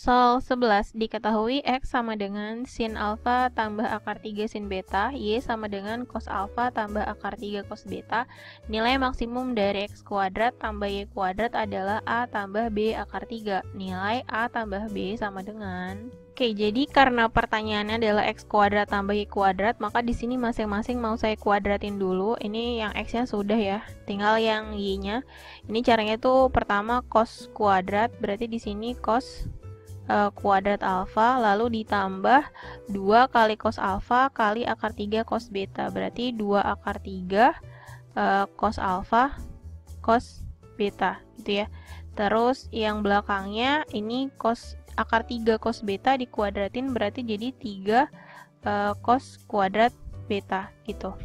Soal 11, diketahui X sama dengan sin alfa tambah akar 3 sin beta, Y sama dengan cos alfa tambah akar 3 cos beta. Nilai maksimum dari X kuadrat tambah Y kuadrat adalah A tambah B akar 3. Nilai A tambah B sama dengan... Oke, jadi karena pertanyaannya adalah X kuadrat tambah Y kuadrat, maka di sini masing-masing mau saya kuadratin dulu. Ini yang X-nya sudah ya, tinggal yang Y-nya. Ini caranya tuh pertama cos kuadrat, berarti di sini cos kuadrat alfa, lalu ditambah 2 kali cos alfa kali akar 3 cos beta, berarti 2 akar 3 cos alfa cos beta gitu ya. Terus yang belakangnya ini cos akar 3 cos beta dikuadratin, berarti jadi 3 cos kuadrat beta gitu.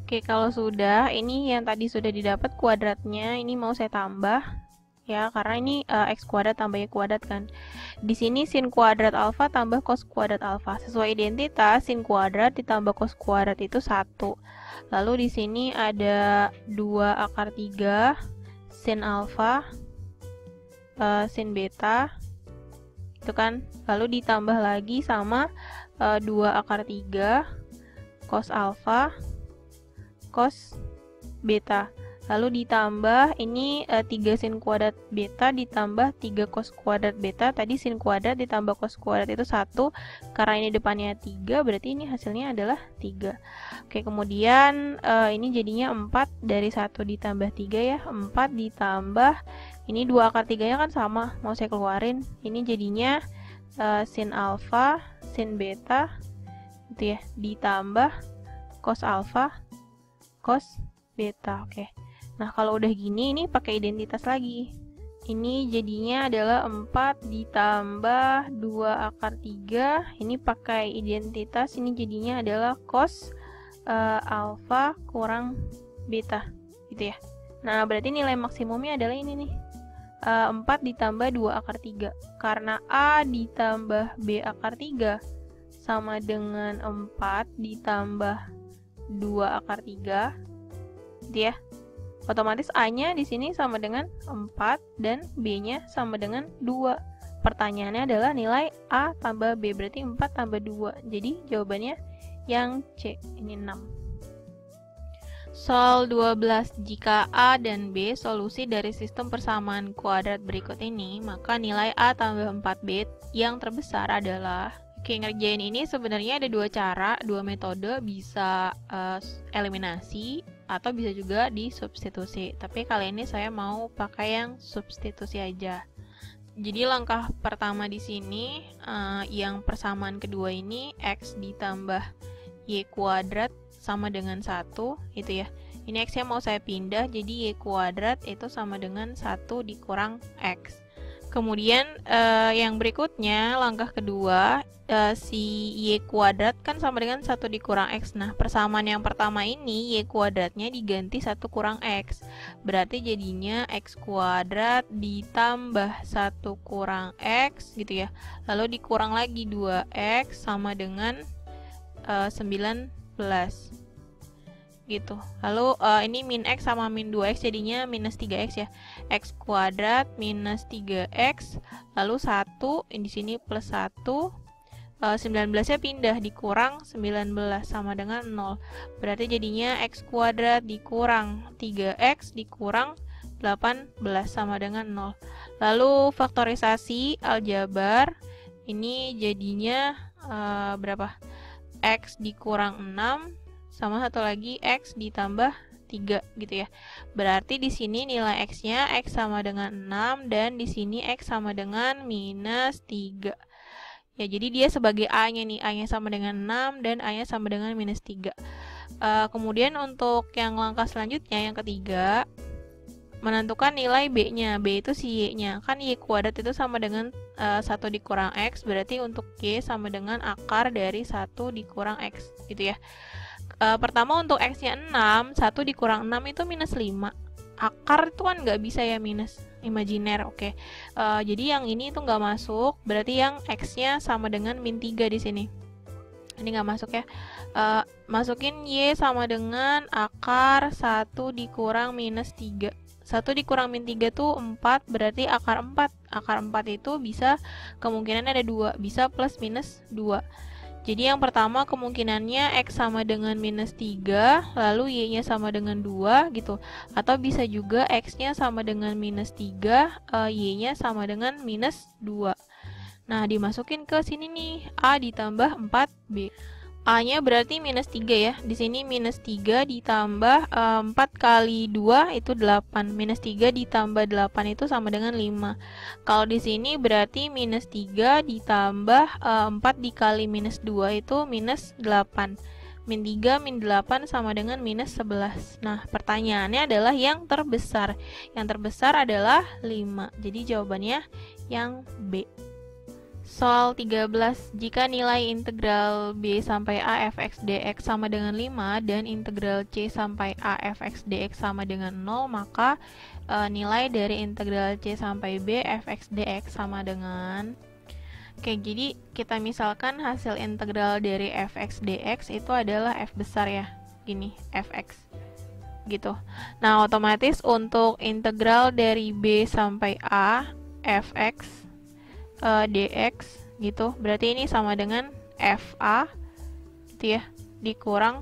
Oke, kalau sudah, ini yang tadi sudah didapat kuadratnya, ini mau saya tambah ya, karena ini X kuadrat tambah Y kuadrat kan. Di sini sin kuadrat alfa tambah cos kuadrat alfa. Sesuai identitas, sin kuadrat ditambah cos kuadrat itu 1. Lalu di sini ada 2 akar 3 sin alfa sin beta itu kan. Lalu ditambah lagi sama 2 akar 3 cos alfa cos beta. Lalu ditambah ini 3 sin kuadrat beta ditambah 3 cos kuadrat beta. Tadi sin kuadrat ditambah cos kuadrat itu 1. Karena ini depannya 3, berarti ini hasilnya adalah 3. Oke, kemudian ini jadinya 4 dari 1 ditambah 3 ya. 4 ditambah, ini 2 akar 3-nya kan sama, mau saya keluarin. Ini jadinya sin alfa, sin beta gitu ya, ditambah cos alfa, cos beta. Oke. Nah, kalau udah gini, ini pakai identitas lagi. Ini jadinya adalah 4 ditambah 2 akar 3. Ini pakai identitas, ini jadinya adalah cos alfa kurang beta. Gitu ya. Nah, berarti nilai maksimumnya adalah ini nih. 4 ditambah 2 akar 3. Karena A ditambah B akar 3 sama dengan 4 ditambah 2 akar 3. Gitu ya. Otomatis A-nya di sini sama dengan 4 dan B-nya sama dengan 2. Pertanyaannya adalah nilai A tambah B, berarti 4 tambah 2. Jadi jawabannya yang C, ini 6. Soal 12, jika A dan B solusi dari sistem persamaan kuadrat berikut ini, maka nilai A tambah 4B yang terbesar adalah... Oke, ngerjain ini sebenarnya ada 2 cara, 2 metode, bisa eliminasi atau bisa juga disubstitusi. Tapi kali ini saya mau pakai yang substitusi aja. Jadi langkah pertama di sini, yang persamaan kedua ini X ditambah Y kuadrat sama dengan 1, gitu ya. Ini X-nya mau saya pindah, jadi Y kuadrat itu sama dengan 1 dikurang X. Kemudian yang berikutnya, langkah kedua, si Y kuadrat kan sama dengan 1 dikurang X. Nah, persamaan yang pertama ini Y kuadratnya diganti 1 kurang X. Berarti jadinya X kuadrat ditambah 1 kurang X gitu ya. Lalu dikurang lagi 2X sama dengan 19 gitu. Lalu ini min X sama min 2X jadinya minus 3X ya. X kuadrat minus 3X, lalu 1, di sini plus 1, 19-nya pindah, dikurang 19 sama dengan 0. Berarti jadinya X kuadrat dikurang 3X dikurang 18 sama dengan 0. Lalu faktorisasi aljabar, ini jadinya berapa? X dikurang 6 sama satu lagi X ditambah 3 gitu ya. Berarti di sini nilai X-nya X sama dengan 6 dan di sini X sama dengan minus 3. Ya, jadi dia sebagai A-nya nih, A-nya sama dengan 6 dan A-nya sama dengan minus 3. Kemudian untuk yang langkah selanjutnya, yang ketiga, menentukan nilai B-nya. B itu si Y-nya. Kan Y kuadrat itu sama dengan 1 dikurang X, berarti untuk Y sama dengan akar dari 1 dikurang X gitu ya. Pertama untuk X-nya 6, 1 dikurang 6 itu minus 5. Akar itu kan nggak bisa ya, minus imajiner. Oke. Jadi yang ini itu nggak masuk, berarti yang X-nya sama dengan min 3 di sini. Ini nggak masuk ya. Masukin Y sama dengan akar 1 dikurang minus 3. 1 dikurang min 3 tuh 4, berarti akar 4. akar 4 itu bisa kemungkinan ada 2, bisa plus minus 2. Jadi yang pertama kemungkinannya X sama dengan minus 3, lalu Y-nya sama dengan 2 gitu. Atau bisa juga X-nya sama dengan minus 3, Y-nya sama dengan minus 2. Nah, dimasukin ke sini nih, A ditambah 4B. A-nya berarti minus 3 ya. Di sini minus 3 ditambah 4 kali 2 itu 8. Minus 3 ditambah 8 itu sama dengan 5. Kalau di sini berarti minus 3 ditambah 4 dikali minus 2 itu minus 8. Min 3 min 8 sama dengan minus 11. Nah, pertanyaannya adalah yang terbesar. Yang terbesar adalah 5. Jadi jawabannya yang B. Soal 13, jika nilai integral B sampai A fx dx sama dengan 5 dan integral C sampai A fx dx sama dengan 0, maka nilai dari integral C sampai B fx dx sama dengan... Oke, jadi kita misalkan hasil integral dari fx dx itu adalah f besar ya, gini, fx gitu. Nah, otomatis untuk integral dari B sampai A fx dx gitu, berarti ini sama dengan fa gitu ya, dikurang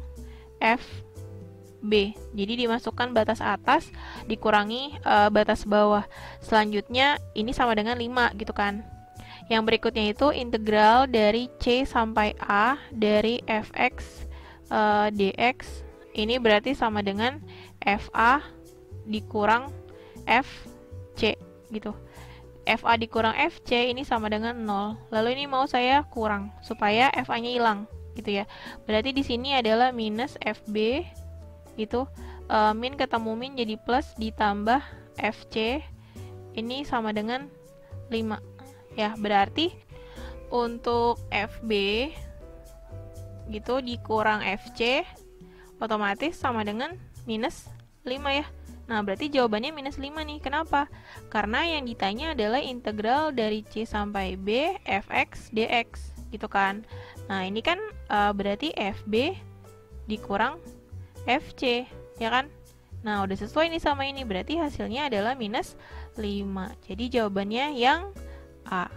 fb. Jadi dimasukkan batas atas dikurangi batas bawah. Selanjutnya ini sama dengan 5 gitu kan. Yang berikutnya itu integral dari C sampai A dari fx dx, ini berarti sama dengan fa dikurang fc gitu. FA dikurang FC ini sama dengan 0. Lalu ini mau saya kurang supaya FA-nya hilang gitu ya. Berarti di sini adalah minus FB gitu. Min ketemu min jadi plus ditambah FC ini sama dengan 5. Ya, berarti untuk FB gitu dikurang FC otomatis sama dengan minus 5 ya. Nah, berarti jawabannya minus 5 nih. Kenapa? Karena yang ditanya adalah integral dari C sampai B fx dx, gitu kan. Nah, ini kan berarti FB dikurang FC, ya kan? Nah, udah sesuai nih sama ini. Berarti hasilnya adalah minus 5. Jadi jawabannya yang A.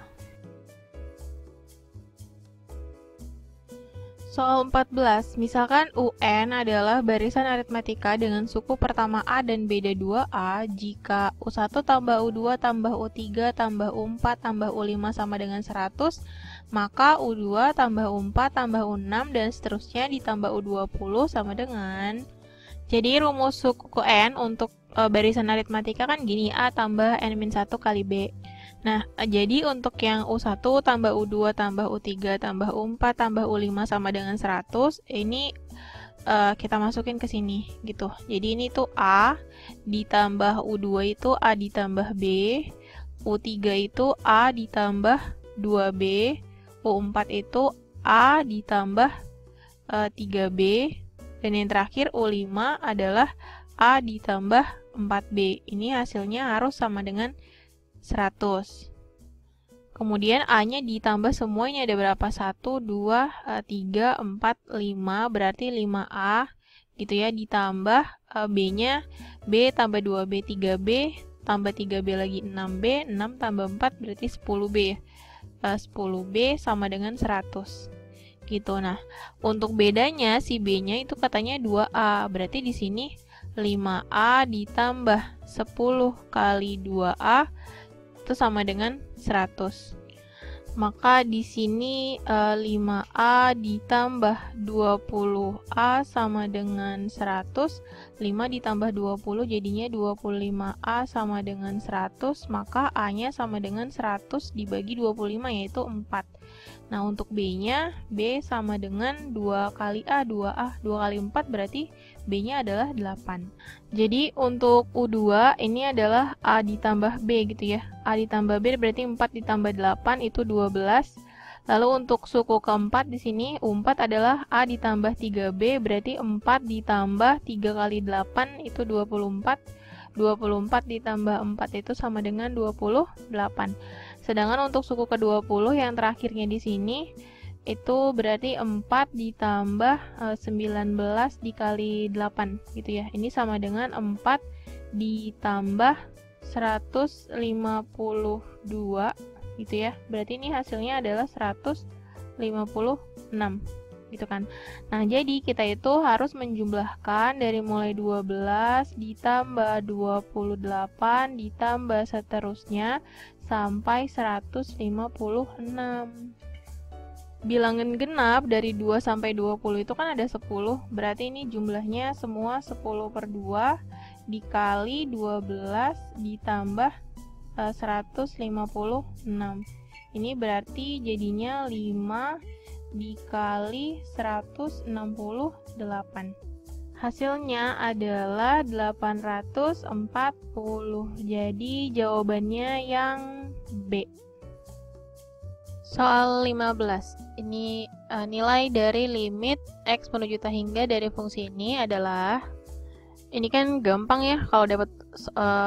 Soal 14, misalkan UN adalah barisan aritmatika dengan suku pertama A dan beda 2A, jika U1 tambah U2 tambah U3 tambah U4 tambah U5 sama dengan 100, maka U2 tambah U4 tambah U6 dan seterusnya ditambah U20 sama dengan... Jadi rumus suku N untuk barisan aritmatika kan gini, A tambah N-1 kali B. Nah, jadi untuk yang U1 tambah U2 tambah U3 tambah U4 tambah U5 sama dengan 100, ini kita masukin ke sini gitu. Jadi ini tuh A ditambah U2 itu A ditambah B, U3 itu A ditambah 2B, U4 itu A ditambah 3B, dan yang terakhir U5 adalah A ditambah 4B. Ini hasilnya harus sama dengan 100. Kemudian A-nya ditambah semuanya ada berapa? 1, 2, 3, 4, 5, berarti 5A gitu ya, ditambah B-nya B tambah 2B 3B tambah 3B lagi 6B, 6 tambah 4 berarti 10B ya. 10B sama dengan 100 gitu. Nah, untuk bedanya si B-nya itu katanya 2A, berarti di sini 5A ditambah 10 kali 2A itu sama dengan 100. Maka di sini 5A ditambah 20A sama dengan 100. 5 ditambah 20 jadinya 25A sama dengan 100. Maka A-nya sama dengan 100 dibagi 25 yaitu 4. Nah, untuk B-nya, B sama dengan 2 kali A, 2A. 2 kali 4 berarti B-nya adalah 8. Jadi, untuk U2 ini adalah A ditambah B gitu ya. A ditambah B berarti 4 ditambah 8 itu 12. Lalu untuk suku keempat di sini, U4 adalah A ditambah 3B berarti 4 ditambah 3 kali 8 itu 24. 24 ditambah 4 itu sama dengan 28. Sedangkan untuk suku ke-20 yang terakhirnya di sini itu berarti 4 ditambah 19 dikali 8 gitu ya. Ini sama dengan 4 ditambah 152 gitu ya. Berarti ini hasilnya adalah 156 gitu kan. Nah, jadi kita itu harus menjumlahkan dari mulai 12 ditambah 28 ditambah seterusnya sampai 156. Bilangan genap dari 2 sampai 20 itu kan ada 10, berarti ini jumlahnya semua 10/2 dikali 12 ditambah 156. Ini berarti jadinya 5 dikali 168. Hasilnya adalah 840. Jadi jawabannya yang B. Soal 15. Ini nilai dari limit X menuju tak hingga dari fungsi ini adalah, ini kan gampang ya, kalau dapat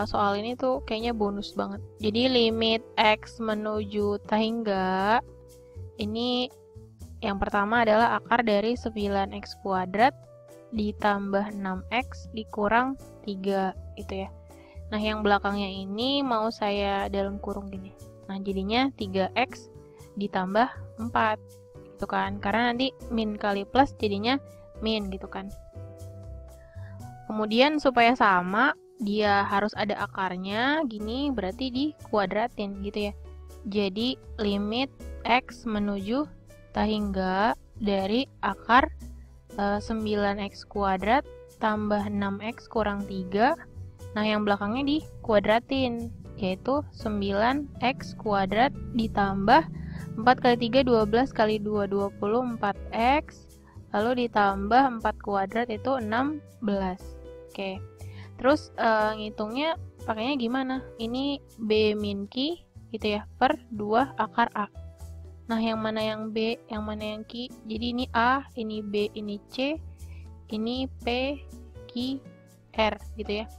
soal ini tuh kayaknya bonus banget. Jadi limit X menuju tak hingga ini yang pertama adalah akar dari 9x kuadrat ditambah 6x dikurang 3 gitu ya. Nah, yang belakangnya ini mau saya dalam kurung gini. Nah, jadinya 3x ditambah 4 gitu kan. Karena nanti min kali plus jadinya min gitu kan. Kemudian supaya sama, dia harus ada akarnya gini, berarti dikuadratin gitu ya. Jadi limit x menuju tak hingga dari akar 9x kuadrat tambah 6x kurang 3. Nah, yang belakangnya dikuadratin, yaitu 9x kuadrat ditambah 4 kali 3, 12 kali 2, 24x, lalu ditambah 4 kuadrat itu 16. Oke, terus ngitungnya pakainya gimana? Ini B min Q gitu ya, per 2 akar A. Nah, yang mana yang B, yang mana yang Q? Jadi ini A, ini B, ini C, ini P, Q, R gitu ya.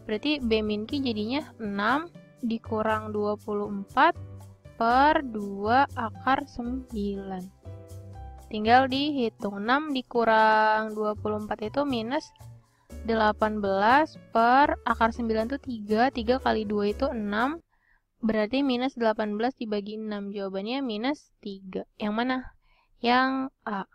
Berarti B min Q jadinya 6 dikurang 24 per 2 akar 9. Tinggal dihitung, 6 dikurang 24 itu minus 18 per akar 9 itu 3, 3 kali 2 itu 6. Berarti minus 18 dibagi 6. Jawabannya minus 3. Yang mana? Yang A.